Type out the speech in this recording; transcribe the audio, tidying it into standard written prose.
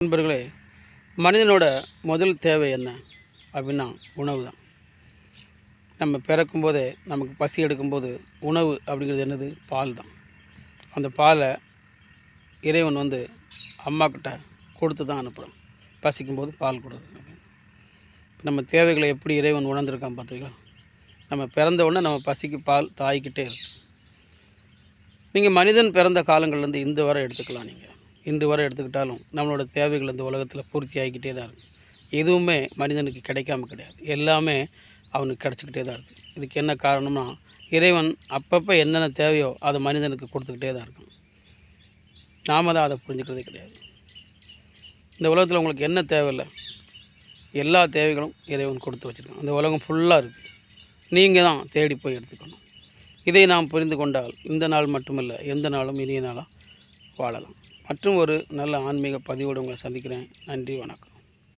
நண்பர்களே, மனிதனோட முதல் தேவை என்ன அப்படின்னா உணவு தான். நம்ம பிறக்கும்போதே நமக்கு பசி எடுக்கும்போது உணவு அப்படிங்கிறது என்னது? பால் தான். அந்த பாலை இறைவன் அம்மாக்கிட்ட கொடுத்து தான் அனுப்புகிறோம். பசிக்கும்போது பால் கொடுக்குறது. நம்ம தேவைகளை எப்படி இறைவன் உணர்ந்திருக்கான் பார்த்தீங்களா? நம்ம பிறந்த உடனே நம்ம பசிக்கு பால் தாய்கிட்டே இருக்கு. நீங்கள் மனிதன் பிறந்த காலங்கள்லேருந்து இந்த வரை எடுத்துக்கலாம். நீங்கள் இன்று வரை எடுத்துக்கிட்டாலும் நம்மளோட தேவைகள் இந்த உலகத்தில் பூர்த்தி ஆகிக்கிட்டே தான் இருக்குது. எதுவுமே மனிதனுக்கு கிடைக்காம கிடையாது. எல்லாமே அவனுக்கு கிடச்சிக்கிட்டே தான் இருக்குது. இதுக்கு என்ன காரணம்னா, இறைவன் அப்பப்போ என்னென்ன தேவையோ அதை மனிதனுக்கு கொடுத்துக்கிட்டே தான் இருக்கும். நாம் தான் அதை புரிஞ்சுக்கிறதே கிடையாது. இந்த உலகத்தில் உங்களுக்கு என்ன தேவையில்லை, எல்லா தேவைகளும் இறைவன் கொடுத்து வச்சுருக்கான். அந்த உலகம் ஃபுல்லாக இருக்குது. நீங்கள் தான் தேடி போய் எடுத்துக்கணும். இதை நாம் புரிந்து கொண்டால் இந்த நாள் மட்டுமல்ல, எந்த நாளும் இனிய நாளாக வாழலாம். மற்றும் ஒரு நல்ல ஆன்மீக பதிவோடு உங்களை சந்திக்கிறேன். நன்றி, வணக்கம்.